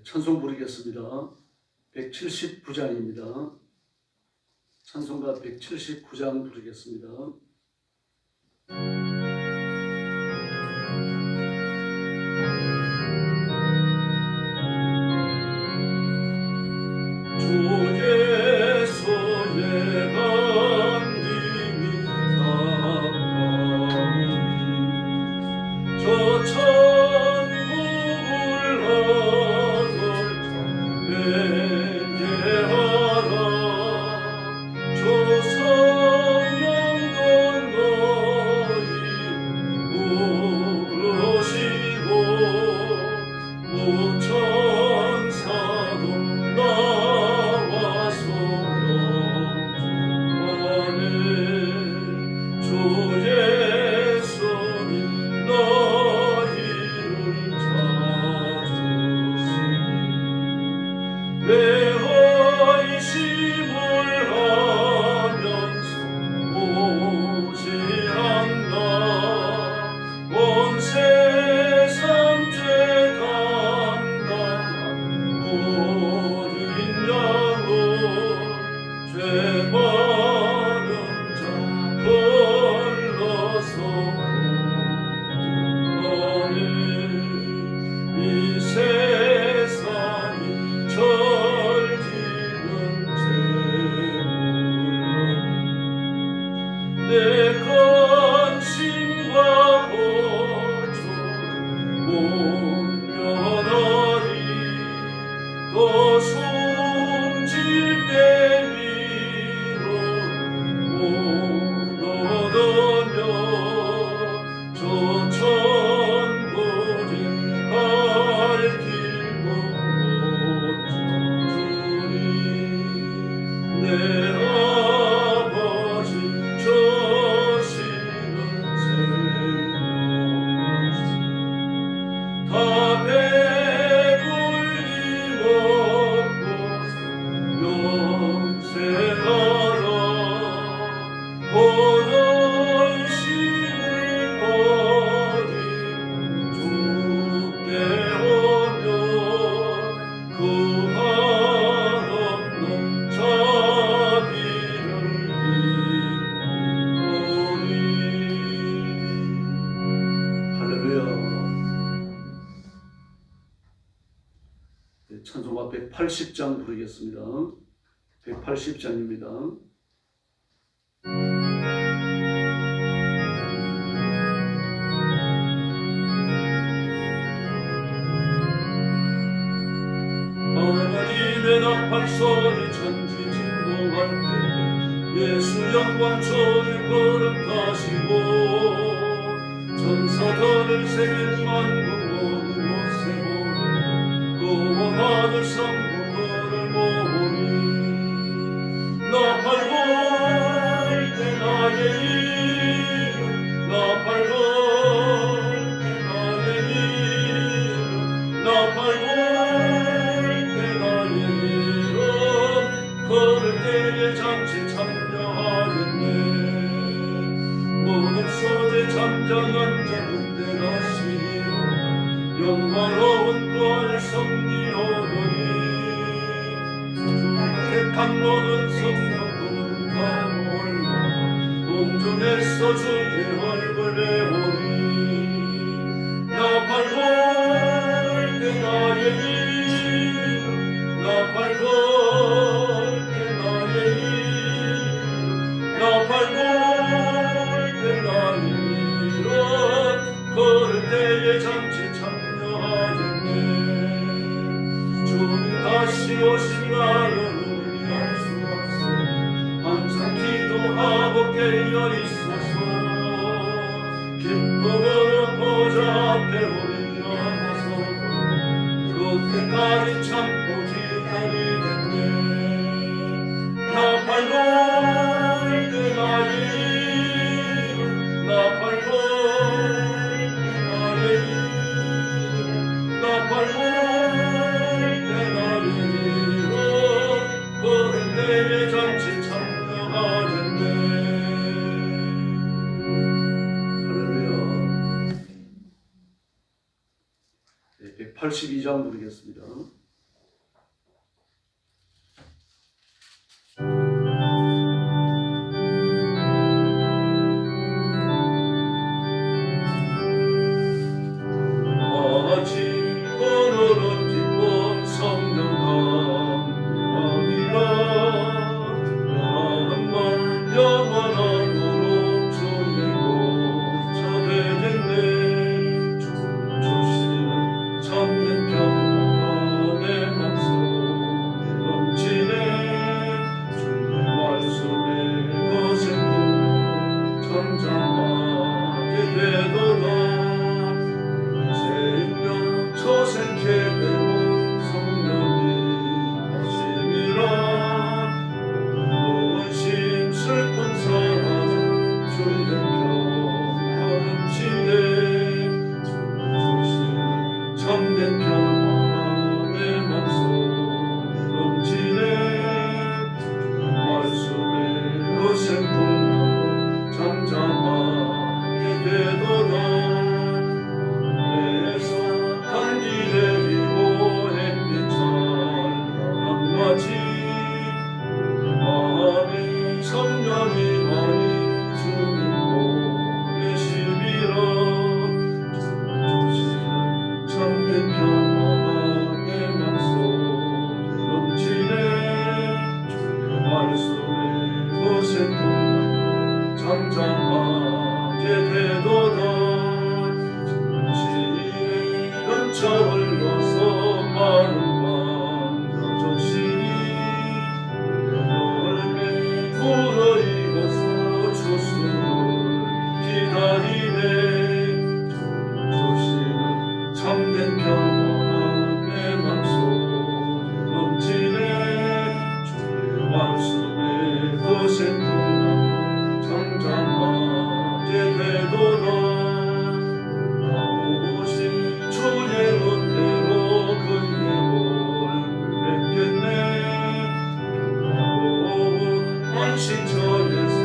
찬송 부르겠습니다. 179장입니다. 찬송가 179장 부르겠습니다. 주의 손에 감김이 가까우니 저 천국을 하늘 맹계하라. 저 성령도 너희 부르시고 천사도 나와서 영접하네. 주의 손이 너희를 찾으시니 내 의심을 하면서 오지않나. 온 세상 죄 감당한 모든 양은 죄 많은 자 걸러서 오네. 이 세상이 절기는 제물로 내 관심과 고초를 못 면하리. 더 숨질 때미로 못 얻으며 저 천국에 갈 길도 못 찾으리. 내 아버지 저시는 생명하시 다 배불리 먹고서 영생하라. 본의심을 버리고 주께 오면 그 한없는 자비를 입으리. 할렐루야. 찬송가 180장 부르겠습니다. 180장입니다. 하나님의 나팔 소리 천지진동할 때 예수 영광 저의 걸음 타시고 천사들을 새긴 만국 모든 곳에 보내 구원 받을 성도들을 모으니. 나팔 불 때 나의 이름 나팔 불 때 나의 이름 나팔 불 때 나의 이름 걸을 때에 잔치 참여하겠네. 모든 소재 잠잠한 자 그때라시리라. 영광로운 구원을 성리하더니 택한 모든 성도들은 다 몰라 공중에서 주의 얼굴 배우니. 나팔 불 때 나의 이름 나팔 불 때 나의 이름 나팔 불 때 나의 이름 걸을 때에 잠시 참여하겠네. 주님 다시 오신 날은 우리 알 수 없어. 항상 기도하고 깨어 있어서 기쁨으로 보좌 앞에 우리 나가서도 그때까지 참고 기다리겠네. 나팔 불 때 나의 이름 나팔 불 때 나의 이름 나팔 불 때 나의 이름 걸을 때에 잔치 참여하겠네. 할렐루야. 182장 부르겠습니다. 참된 평화가 내 맘속에 넘치네 말씀에 거센풍하고 잠잠하게 되도다 내에서 단기 내리고 햇빛 찬란같이 마음에 성령이 많이 주는 곳에 시비라 참된 평화가 내 맘속에 넘치네 말씀에 거센풍하고 잠잠하게 되도다 진리에 넘쳐 흘러서 마른 밤저 적신이 열매 무르익어서 주수를 기다리네 주시는 참된 평화가 내 맘속에 넘치네 주의 말씀에 거센풍하고 잠잠하게 되도다 나오신 주의 은혜로 그의 얼굴 뵙겠네 평화로운 안식처에서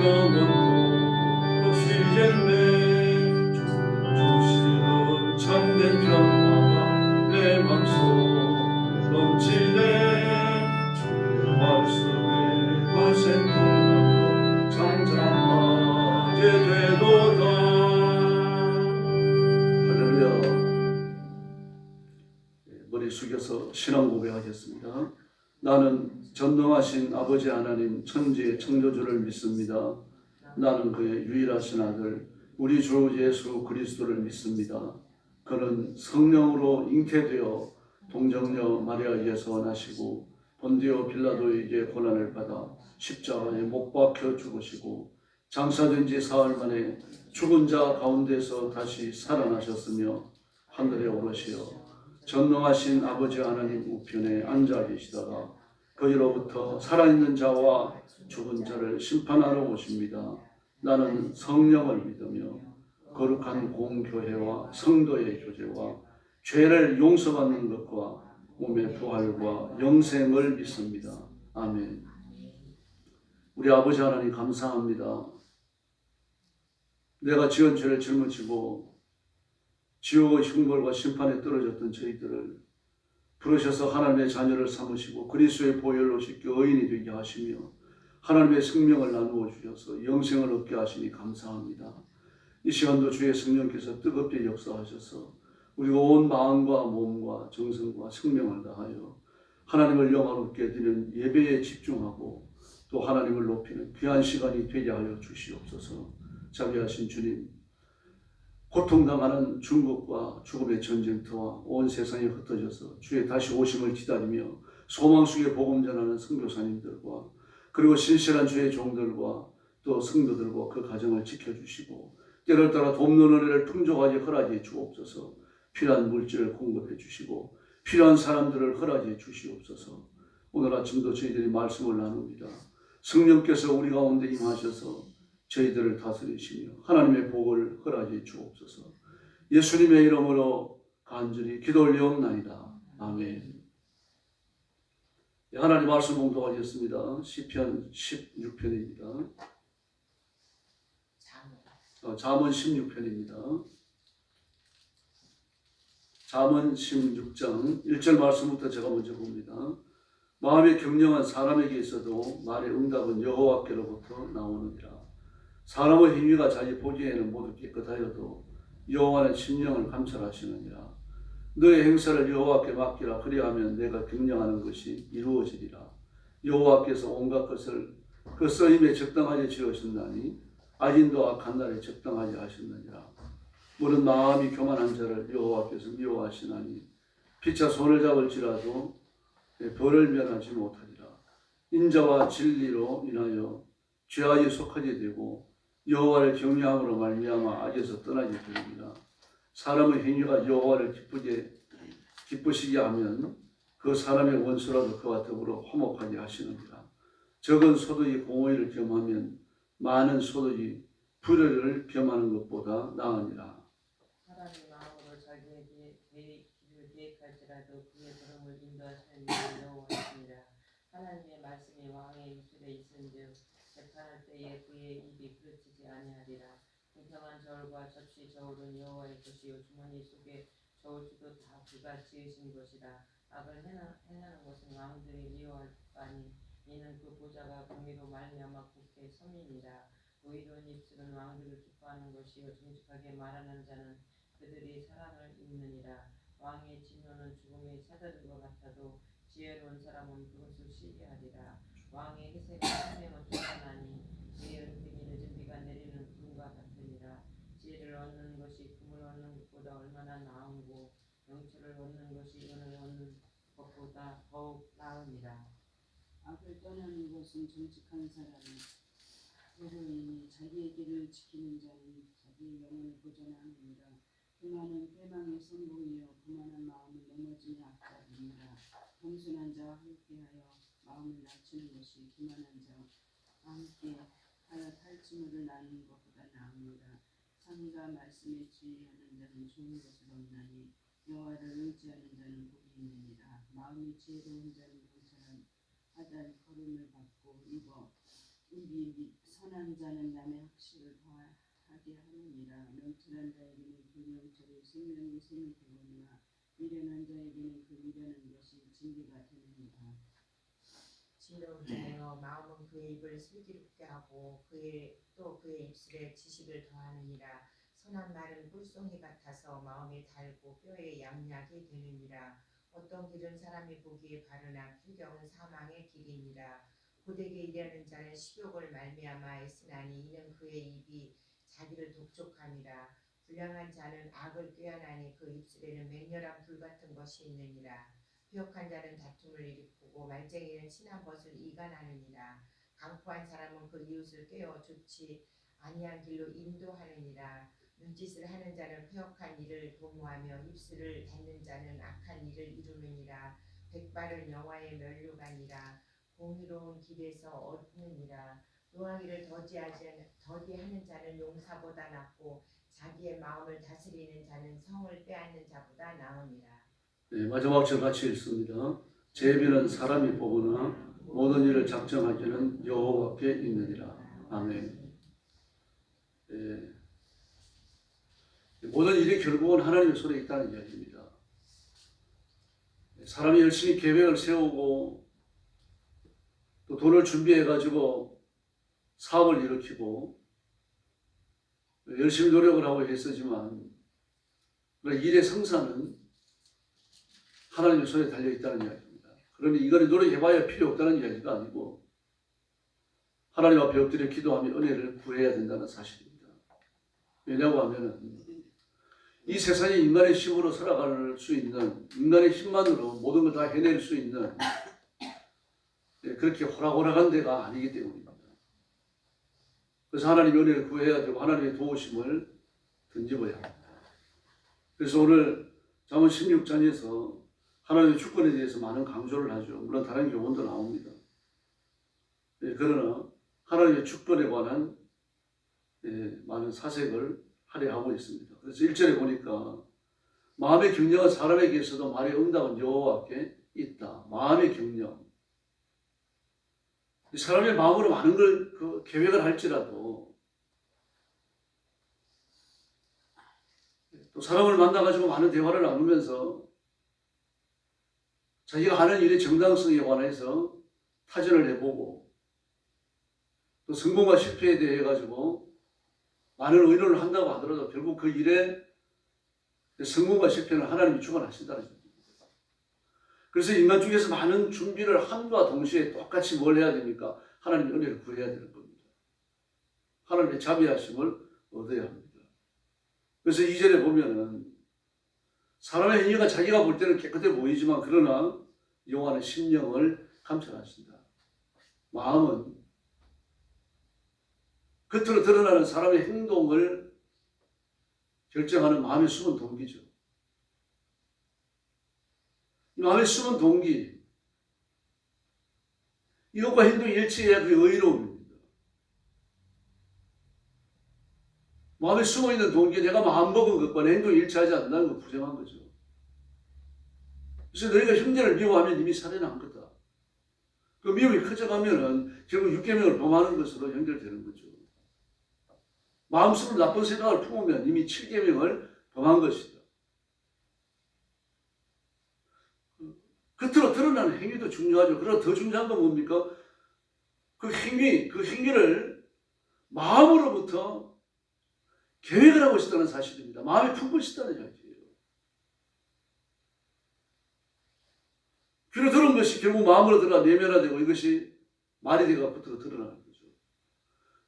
영원토록 쉬겠네 주시는 참된 평화가 내 맘속에 넘치네 주의 말씀에 거센풍하고 잠잠하게 되도다. 할렐루야. 머리 숙여서 신앙 고백하겠습니다. 나는 전능하신 아버지 하나님 천지의 창조주를 믿습니다. 나는 그의 유일하신 아들 우리 주 예수 그리스도를 믿습니다. 그는 성령으로 잉태되어 동정녀 마리아에게서 나시고 본디오 빌라도에게 고난을 받아 십자가에 못 박혀 죽으시고 장사된 지 사흘 만에 죽은 자 가운데서 다시 살아나셨으며 하늘에 오르시어 전능하신 아버지 하나님 우편에 앉아 계시다가 거기로부터 살아있는 자와 죽은 자를 심판하러 오십니다. 나는 성령을 믿으며 거룩한 공교회와 성도의 교제와 죄를 용서받는 것과 몸의 부활과 영생을 믿습니다. 아멘. 우리 아버지 하나님 감사합니다. 내가 지은 죄를 짊어지고 지옥의 흉벌과 심판에 떨어졌던 저희들을 부르셔서 하나님의 자녀를 삼으시고 그리스도의 보혈로 씻겨 의인이 되게 하시며 하나님의 생명을 나누어 주셔서 영생을 얻게 하시니 감사합니다. 이 시간도 주의 성령께서 뜨겁게 역사하셔서 우리가 온 마음과 몸과 정성과 생명을 다하여 하나님을 영화롭게 드리는 예배에 집중하고 또 하나님을 높이는 귀한 시간이 되게 하여 주시옵소서. 자비하신 주님, 고통당하는 중국과 죽음의 전쟁터와 온 세상에 흩어져서 주의 다시 오심을 기다리며 소망 속에 복음 전하는 선교사님들과 그리고 신실한 주의 종들과 또 성도들과 그 가정을 지켜주시고 때를 따라 돕는 은혜를 풍족하게 허락해 주옵소서. 필요한 물질을 공급해 주시고 필요한 사람들을 허락해 주시옵소서. 오늘 아침도 저희들이 말씀을 나눕니다. 성령께서 우리 가운데 임하셔서 저희들을 다스리시며 하나님의 복을 허락해 주옵소서. 예수님의 이름으로 간절히 기도 올리옵나이다. 아멘. 하나님 말씀 봉독하겠습니다. 시편 16편입니다. 잠언 16편입니다. 잠언 16장 1절 말씀부터 제가 먼저 봅니다. 마음에 경영한 사람에게 있어도 말의 응답은 여호와께로부터 나오느니라. 사람의 행위가 자기 보기에는 모두 깨끗하여도 여호와는 심령을 감찰하시느니라. 너의 행사를 여호와께 맡기라. 그리하면 내가 경영하는 것이 이루어지리라. 여호와께서 온갖 것을 그 쓰임에 적당하게 지으셨나니 악인도 악한 날에 적당하게 하셨느니라. 물은 마음이 교만한 자를 여호와께서 미워하시나니 피차 손을 잡을지라도 벌을 면하지 못하리라. 인자와 진리로 인하여 죄악이 속하게 되고 여호와를 경외함으로 말미암아 악에서 떠나게 됩니다. 사람의 행위가 여호와를 기쁘시게 하면 그 사람의 원수라도 그와 더불어 화목하게 하시느니라. 적은 소득이 공의를 겸하면 많은 소득이 불의를 겸하는 것보다 나으니라. 하나님 마음으로 자기에게 길을 계획할지라도 그의 걸음을 인도하시는 이는 여호와시니라. 하나님의 말씀이 왕의 입술에 있은즉 재판할 때에 그의 입이 그르치지 아니하리라. 공평한 저울과 접시 저울은 여호와의 것이요 주머니 속에 저울추도 다 그가 지으신 것이라. 악을 행하는 것은 왕들이 미워할 바니 이는 그 보좌가 공의로 말미암아 굳게 섬이니라. 의로운 입술은 왕들을 기뻐하는 것이요 정직하게 말하는 자는 그들이 사랑을 입느니라. 왕의 진노는 죽음이 찾아든 것 같아도 지혜로운 사람은 그것을 시기하리라. 왕의 희생은 생명을 쫓아나니 그의 은택이 늦은 비가 내리는 구름과 같으니라. 지혜를 얻는 것이 금을 얻는 것보다 얼마나 나은고 영초를 얻는 것이 은을 얻는 것보다 더욱 나으니라. 악을 떠나는 것은 정직한 사람이 의로이니 자기의 길을 지키는 자는 자기의 영혼을 보존하느니라. 교만은 패망의 선봉이요 교만한 마음은 넘어짐의 앞잡이니라. 겸손한 자와 함께하여 마음을 낮추는 것이 교만한 자와 함께하여 탈취물을 나누는 것보다 나으니라. 상과 말씀에 주의하는 자는 좋은 것을 얻나니 여호와를 의지하는 자는 복이 있느니라. 마음이 지혜로운 자는 경찰한 하달 걸음을 받고 입이 선한 자는 남의 학식을 더하게 하느니라. 명철한 자에게는 그 명철이 생명의 샘이 되거니와 미련한 자에게는 그 미련한 것이 진리가 되느니라. 지혜로운 자여 마음은 그의 입을 슬기롭게 하고 또 그의 입술에 지식을 더하느니라. 선한 말은 꿀송이 같아서 마음에 달고 뼈에 양약이 되느니라. 어떤 길은 사람이 보기에 바르나 필경은 사망의 길이니라. 고되게 일하는 자는 식욕을 말미암아 애쓰나니 이는 그의 입이 자기를 독촉함이라. 불량한 자는 악을 꾀하나니 그 입술에는 맹렬한 불 같은 것이 있느니라. 부역한 자는 다툼을 일으키고 말쟁이는 친한 것을 이간하느니라. 강포한 사람은 그 이웃을 꿰어 좋지 아니한 길로 인도하느니라. 눈짓을 하는 자는 패역한 일을 도모하며 입술을 닫는 자는 악한 일을 이루느니라. 백발은 여호와의 면류관이라. 공의로운 길에서 얻느니라. 노하기를 더디하는 자는 용사보다 낫고 자기의 마음을 다스리는 자는 성을 빼앗는 자보다 나으니라. 네, 마지막 절 같이 읽습니다. 제비는 사람이 보거나 모든 일을 작정하기는 여호와께 있느니라. 아멘. 네. 모든 일이 결국은 하나님의 손에 있다는 이야기입니다. 사람이 열심히 계획을 세우고 또 돈을 준비해가지고 사업을 일으키고 열심히 노력을 하고 했었지만 일의 성사는 하나님의 손에 달려있다는 이야기입니다. 그러니 이거를 노력해봐야 필요 없다는 이야기가 아니고 하나님 앞에 엎드려 기도하며 은혜를 구해야 된다는 사실입니다. 왜냐고 하면은 이 세상에 인간의 힘으로 살아갈 수 있는, 인간의 힘만으로 모든 걸 다 해낼 수 있는 그렇게 호락호락한 데가 아니기 때문입니다. 그래서 하나님의 은혜를 구해야 되고 하나님의 도우심을 던져봐야 합니다. 그래서 오늘 잠언 16장에서 하나님의 주권에 대해서 많은 강조를 하죠. 물론 다른 교훈도 나옵니다. 그러나 하나님의 주권에 관한 많은 사색을 하려 하고 있습니다. 그래서 1절에 보니까 마음의 경영은 사람에게 있어도 말의 응답은 여호와께 있다. 마음의 경영. 사람의 마음으로 많은 걸 계획을 할지라도 또 사람을 만나가지고 많은 대화를 나누면서 자기가 하는 일의 정당성에 관해서 타진을 해보고 또 성공과 실패에 대해 가지고 많은 의논을 한다고 하더라도 결국 그 일의 성공과 실패는 하나님이 주관하신다는 겁니다. 그래서 인간 중에서 많은 준비를 함과 동시에 똑같이 뭘 해야 됩니까? 하나님의 은혜를 구해야 되는 겁니다. 하나님의 자비하심을 얻어야 합니다. 그래서 2절에 보면은 사람의 행위가 자기가 볼 때는 깨끗해 보이지만 그러나 여호와는 심령을 감찰하신다. 마음은 겉으로 드러나는 사람의 행동을 결정하는 마음의 숨은 동기죠. 마음의 숨은 동기, 이것과 행동이 일치해야 그게 의로움입니다. 마음에 숨어있는 동기, 내가 마음먹은 것과 내 행동이 일치하지 않는다는 건 부정한 거죠. 그래서 너희가 형제를 미워하면 이미 살해난 거다. 그 미움이 커져가면은 결국 육계명을 범하는 것으로 연결되는 거죠. 마음속으로 나쁜 생각을 품으면 이미 7계명을 범한 것이다. 겉으로 드러나는 행위도 중요하죠. 그러나 더 중요한 건 뭡니까? 그 행위를 마음으로부터 계획을 하고 있다는 사실입니다. 마음에 품고 있다는 이야기예요. 귀로 들은 것이 결국 마음으로 들어가 내면화되고 이것이 말이 되어 겉으로 드러나는 거죠.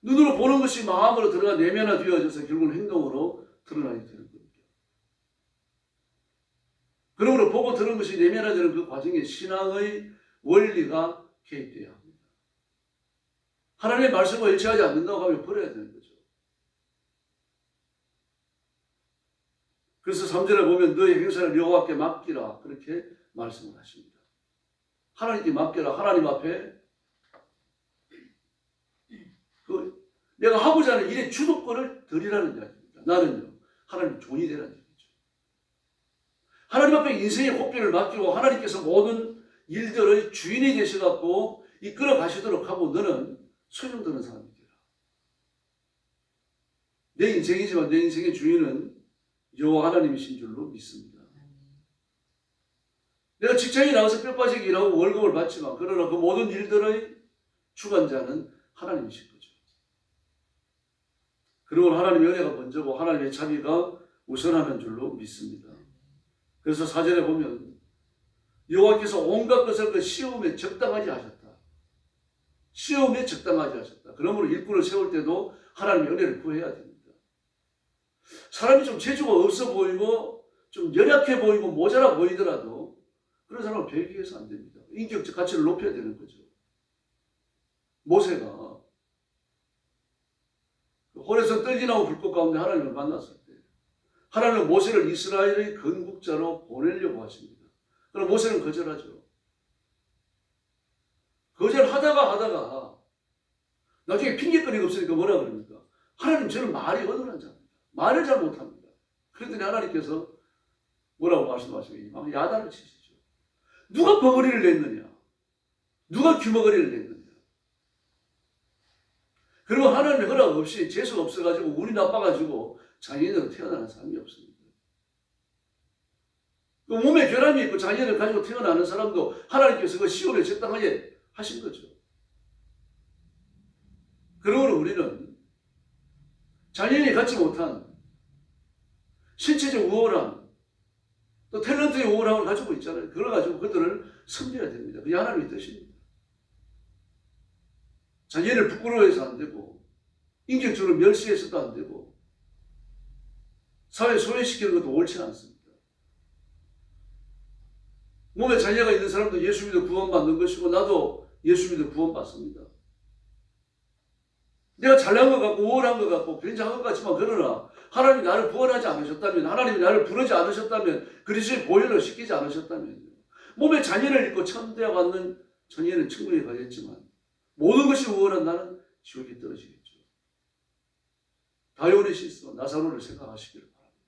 눈으로 보는 것이 마음으로 들어가 내면화되어져서 결국은 행동으로 드러나게 되는 겁니다. 그러므로 보고 들은 것이 내면화되는 그 과정에 신앙의 원리가 개입되어야 합니다. 하나님의 말씀과 일치하지 않는다고 하면 버려야 되는 거죠. 그래서 3절에 보면 너의 행사를 여호와께 맡기라 그렇게 말씀을 하십니다. 하나님께 맡겨라. 하나님 앞에 내가 하고자 하는 일의 주도권을 드리라는 이야기입니다. 나는요 하나님 종이 되라는 얘기죠. 하나님 앞에 인생의 호흡비를 맡기고 하나님께서 모든 일들의 주인이 되셔갖고 이끌어 가시도록 하고 너는 소용드는 사람이 되라. 내 인생이지만 내 인생의 주인은 여호와 하나님이신 줄로 믿습니다. 내가 직장에 나가서 뼈 빠지게 일하고 월급을 받지만 그러나 그 모든 일들의 주관자는 하나님이신 거죠. 그리고 하나님의 은혜가 먼저고 하나님의 자비가 우선하는 줄로 믿습니다. 그래서 4절에 보면 여호와께서 온갖 것을 그 시험에 적당하게 하셨다. 시험에 적당하게 하셨다. 그러므로 일꾼을 세울 때도 하나님의 은혜를 구해야 됩니다. 사람이 좀 재주가 없어 보이고 좀 연약해 보이고 모자라 보이더라도 그런 사람을 배교해서 안 됩니다. 인격적 가치를 높여야 되는 거죠. 모세가 호레산 떨기나무 불꽃 가운데 하나님을 만났을 때 하나님은 모세를 이스라엘의 건국자로 보내려고 하십니다. 그러나 모세는 거절하죠. 거절하다가 나중에 핑계거리가 없으니까 뭐라 그럽니까? 하나님 저는 말이 어눌한 자입니다. 말을 잘 못합니다. 그랬더니 하나님께서 뭐라고 말씀하시고 막 야단을 치시죠. 누가 버거리를 냈느냐? 누가 귀머거리를 냈느냐? 그리고 하나님의 허락 없이 재수가 없어가지고 운이 나빠가지고 장애인으로 태어나는 사람이 없습니다. 그 몸에 결함이 있고 장애인을 가지고 태어나는 사람도 하나님께서 그 시험에 적당하게 하신 거죠. 그러므로 우리는 장애인이 갖지 못한 신체적 우월함 또 탤런트의 우월함을 가지고 있잖아요. 그걸 가지고 그들을 섬겨야 됩니다. 그게 하나님의 뜻입니다. 장애인을 부끄러워해서 안 되고 인격적으로 멸시해서도 안 되고 사회 소외시키는 것도 옳지 않습니다. 몸에 장애가 있는 사람도 예수 믿어 구원받는 것이고 나도 예수 믿어 구원받습니다. 내가 잘난 것 같고 우월한 것 같고 굉장한 것 같지만 그러나 하나님이 나를 구원하지 않으셨다면 하나님이 나를 부르지 않으셨다면 그리스도의 보혈로 씻기지 않으셨다면 몸에 장애를 입고 천대에 받는 장애는 천국에 가겠지만 모든 것이 우월한 나는 지옥에 떨어지겠죠. 다요리 실수 나사로를 생각하시기를 바랍니다.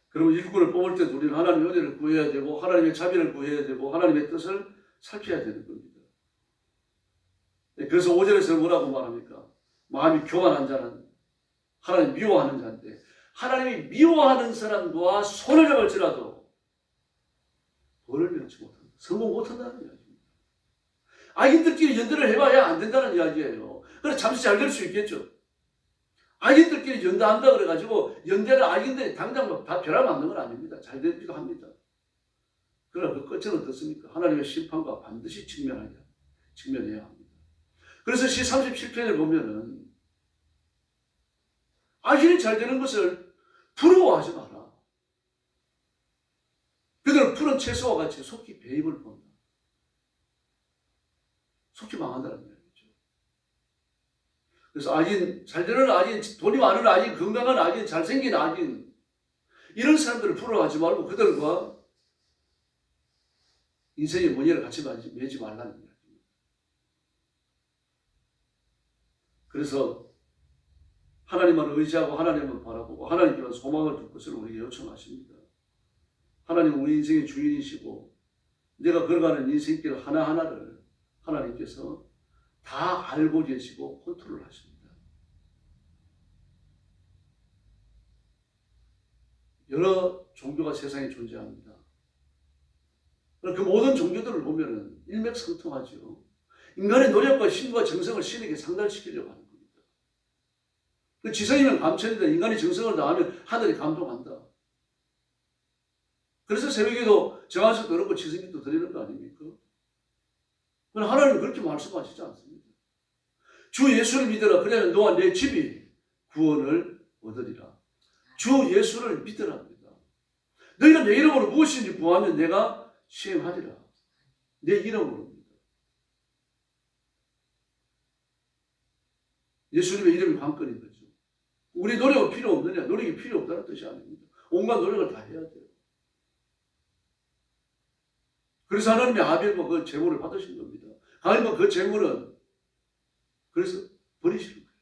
그러면 일꾼을 뽑을 때 우리는 하나님의 은혜를 구해야 되고 하나님의 자비를 구해야 되고 하나님의 뜻을 살펴야 되는 겁니다. 그래서 5절에서 뭐라고 말합니까? 마음이 교만한 자는 하나님 미워하는 자인데 하나님이 미워하는 사람과 손을 잡을지라도 벌을 면치 못한다. 성공 못한다는 이야기입니다. 악인들끼리 연대를 해봐야 안 된다는 이야기예요. 그래서 잠시 잘 될 수 있겠죠. 악인들끼리 연대한다 그래가지고 연대를 악인들이 당장 다 벼락 맞는 건 아닙니다. 잘 되기도 합니다. 그러나 그 끝은 어떻습니까? 하나님의 심판과 반드시 직면해야 합니다. 그래서 시 37편을 보면은 악인이 잘 되는 것을 부러워하지 마라. 그들은 푸른 채소와 같이 속히 배임을 본다. 속히 망한다는 이야기죠. 그래서 악인, 잘 되는 악인, 돈이 많은 악인, 건강한 악인, 잘생긴 악인 이런 사람들을 부러워하지 말고 그들과 인생의 문제를 같이 매지 말라는 이야기입니다. 그래서 하나님만 의지하고 하나님만 바라보고 하나님께만 소망을 둘 것을 우리에게 요청하십니다. 하나님은 우리 인생의 주인이시고 내가 걸어가는 인생길 하나하나를 하나님께서 다 알고 계시고 컨트롤 하십니다. 여러 종교가 세상에 존재합니다. 그 모든 종교들을 보면 일맥상통하죠. 인간의 노력과 힘과 정성을 신에게 상달시키려고 하는 겁니다. 그 지성이면 감천이다. 인간이 정성을 다하면 하늘이 감동한다. 그래서 새벽에도 정한석도 그렇고 지성기도 드리는 거 아닙니까? 그러나 하나님은 그렇게 말씀하시지 않습니다. 주 예수를 믿어라. 그러면 너와 내 집이 구원을 얻으리라. 주 예수를 믿으랍니다. 너희가 내 이름으로 무엇인지 구하면 내가 시행하리라. 내 이름으로입니다. 예수님의 이름이 관건인 거죠. 우리 노력은 필요 없느냐? 노력이 필요 없다는 뜻이 아닙니다. 온갖 노력을 다 해야 돼요. 그래서 하나님이 아벨과 그 제물을 받으신 겁니다. 하나님은 그 제물은 그래서 버리시는 거예요.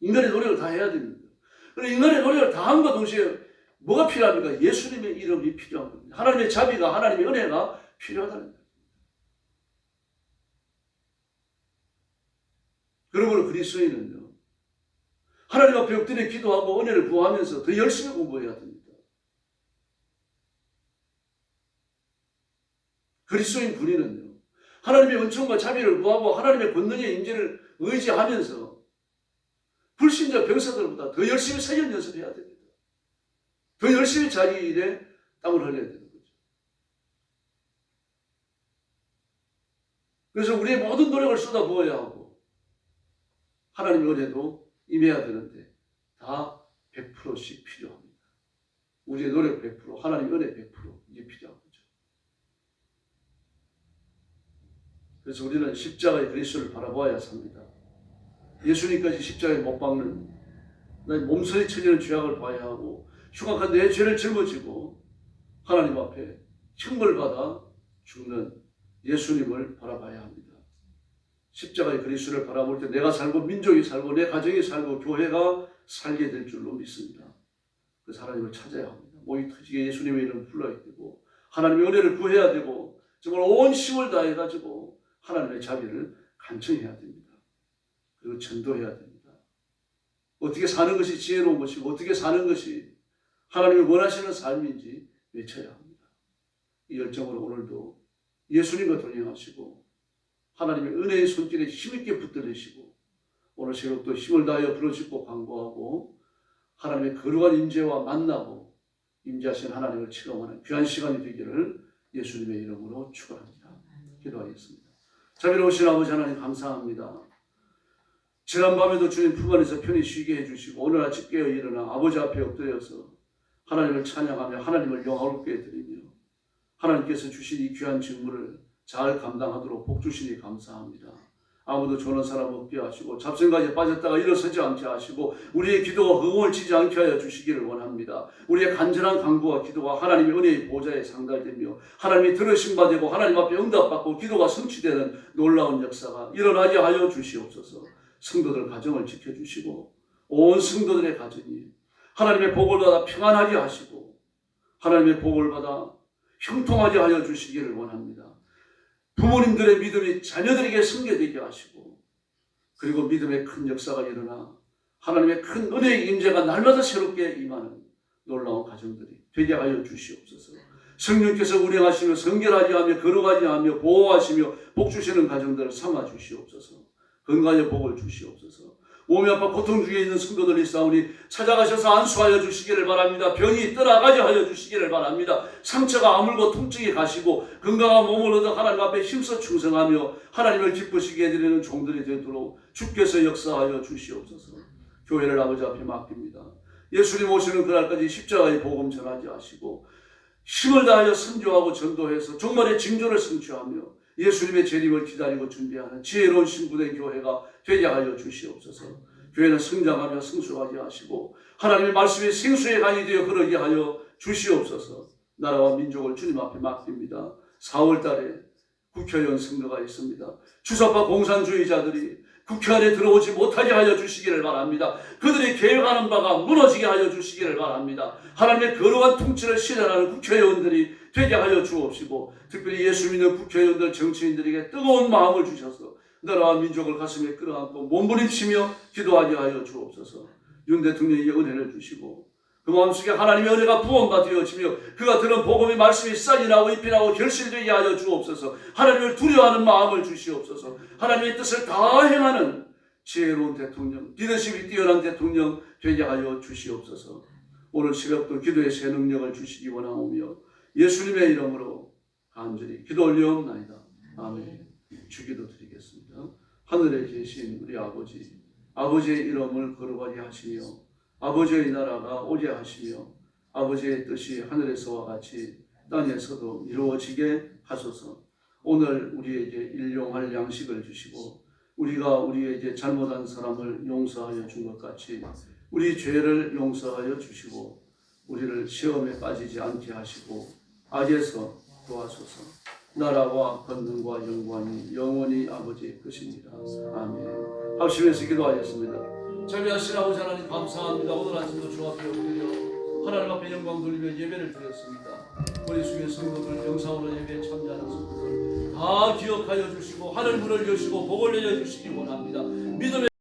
인간의 노력을 다 해야 됩니다. 그런데 인간의 노력을 다 함과 동시에 뭐가 필요합니까? 예수님의 이름이 필요한 겁니다. 하나님의 자비가, 하나님의 은혜가 필요하다는 거예요. 그러므로 그리스도인은요, 하나님 앞에 엎드려 기도하고 은혜를 구하면서 더 열심히 공부해야 됩니다. 그리스도인 군인은요, 하나님의 은총과 자비를 구하고 하나님의 권능의 임재를 의지하면서 불신자 병사들보다 더 열심히 사역 연습해야 됩니다. 더 열심히 자기 일에 땀을 흘려야 되는 거죠. 그래서 우리의 모든 노력을 쏟아부어야 하고 하나님의 은혜도 임해야 되는데 다 100%씩 필요합니다. 우리의 노력 100%, 하나님의 은혜 100% 이게 필요한 거죠. 그래서 우리는 십자가의 그리스도를 바라보아야 삽니다. 예수님까지 십자가에 못 박는 나의 몸서리 처지는 죄악을 봐야 하고 흉악한 내 죄를 짊어지고 하나님 앞에 형벌 받아 죽는 예수님을 바라봐야 합니다. 십자가의 그리스도를 바라볼 때 내가 살고 민족이 살고 내 가정이 살고 교회가 살게 될 줄로 믿습니다. 그래서 하나님을 찾아야 합니다. 목이 터지게 예수님의 이름을 불러야 되고 하나님의 은혜를 구해야 되고 정말 온 힘을 다해가지고 하나님의 자비를 간청해야 됩니다. 그리고 전도해야 됩니다. 어떻게 사는 것이 지혜로운 것이고 어떻게 사는 것이 하나님이 원하시는 삶인지 외쳐야 합니다. 이 열정으로 오늘도 예수님과 동행하시고 하나님의 은혜의 손길에 힘있게 붙들리시고 오늘 새벽도 힘을 다하여 부르짖고 간구하고 하나님의 거룩한 임재와 만나고 임재하신 하나님을 체험하는 귀한 시간이 되기를 예수님의 이름으로 축원합니다. 기도하겠습니다. 자비로우신 아버지 하나님 감사합니다. 지난밤에도 주님 품 안에서 편히 쉬게 해주시고 오늘 아침 깨어 일어나 아버지 앞에 엎드려서 하나님을 찬양하며 하나님을 영화롭게 드리며 하나님께서 주신 이 귀한 직무를 잘 감당하도록 복 주시니 감사합니다. 아무도 조는 사람 없게 하시고 잡생각에 빠졌다가 일어서지 않게 하시고 우리의 기도가 허공을 치지 않게 하여 주시기를 원합니다. 우리의 간절한 간구와 기도가 하나님의 은혜의 보좌에 상달되며 하나님이 들으심 받고 하나님 앞에 응답받고 기도가 성취되는 놀라운 역사가 일어나게 하여 주시옵소서. 성도들 가정을 지켜주시고 온 성도들의 가정이 하나님의 복을 받아 평안하게 하시고 하나님의 복을 받아 형통하게 하여 주시기를 원합니다. 부모님들의 믿음이 자녀들에게 성계되게 하시고 그리고 믿음의 큰 역사가 일어나 하나님의 큰 은혜의 임재가 날마다 새롭게 임하는 놀라운 가정들이 되게 하여 주시옵소서. 성령께서 운행하시며 성결하게 하며 거룩하게 하며 보호하시며 복 주시는 가정들을 삼아 주시옵소서. 건강의 복을 주시옵소서. 몸이 아파 고통 중에 있는 성도들이 있사오니 찾아가셔서 안수하여 주시기를 바랍니다. 병이 떠나가게 하여 주시기를 바랍니다. 상처가 아물고 통증이 가시고 건강한 몸을 얻어 하나님 앞에 힘써 충성하며 하나님을 기쁘시게 해드리는 종들이 되도록 주께서 역사하여 주시옵소서. 교회를 아버지 앞에 맡깁니다. 예수님 오시는 그날까지 십자가의 복음 전하게 하시고 힘을 다하여 선교하고 전도해서 종말의 징조를 성취하며 예수님의 재림을 기다리고 준비하는 지혜로운 신부된 교회가 되게 하여 주시옵소서. 교회는 성장하며 성숙하게 하시고 하나님의 말씀이 생수의 강이 되어 흐르게 하여 주시옵소서. 나라와 민족을 주님 앞에 맡깁니다. 4월 달에 국회의원 선거가 있습니다. 주사파 공산주의자들이 국회 안에 들어오지 못하게 하여 주시기를 바랍니다. 그들이 계획하는 바가 무너지게 하여 주시기를 바랍니다. 하나님의 거룩한 통치를 실현하는 국회의원들이 되게 하여 주옵시고, 특별히 예수 믿는 국회의원들, 정치인들에게 뜨거운 마음을 주셔서 나라와 민족을 가슴에 끌어안고 몸부림치며 기도하게 하여 주옵소서. 윤 대통령에게 은혜를 주시고, 그 마음속에 하나님의 은혜가 부어가 되어지며 그가 들은 복음의 말씀이 싹이나고 잎이 나고 결실되게 하여 주옵소서. 하나님을 두려워하는 마음을 주시옵소서. 하나님의 뜻을 다 행하는 지혜로운 대통령, 리더십이 뛰어난 대통령 되게 하여 주시옵소서. 오늘 새벽도 기도의 새 능력을 주시기 원하오며 예수님의 이름으로 간절히 기도 올려옵나이다. 아멘. 주기도 드리겠습니다. 하늘에 계신 우리 아버지, 아버지의 이름을 거룩하게 하시며 아버지의 나라가 오게 하시며 아버지의 뜻이 하늘에서와 같이 땅에서도 이루어지게 하소서. 오늘 우리에게 일용할 양식을 주시고 우리가 우리에게 잘못한 사람을 용서하여 준 것 같이 우리 죄를 용서하여 주시고 우리를 시험에 빠지지 않게 하시고 악에서 도와소서. 나라와 권능과 영광이 영원히 아버지의 것입니다. 아멘. 합심해서 기도하겠습니다. 자비하신 아버지 하나님 감사합니다. 오늘 아침도 주 앞에 엎드려 하나님 앞에 영광 돌리며 예배를 드렸습니다. 우리 중에 성도들 영상으로 예배에 참여하는 성도들 다 기억하여 주시고 하늘 문을 여시고 복을 내려 주시기 원합니다. 믿음의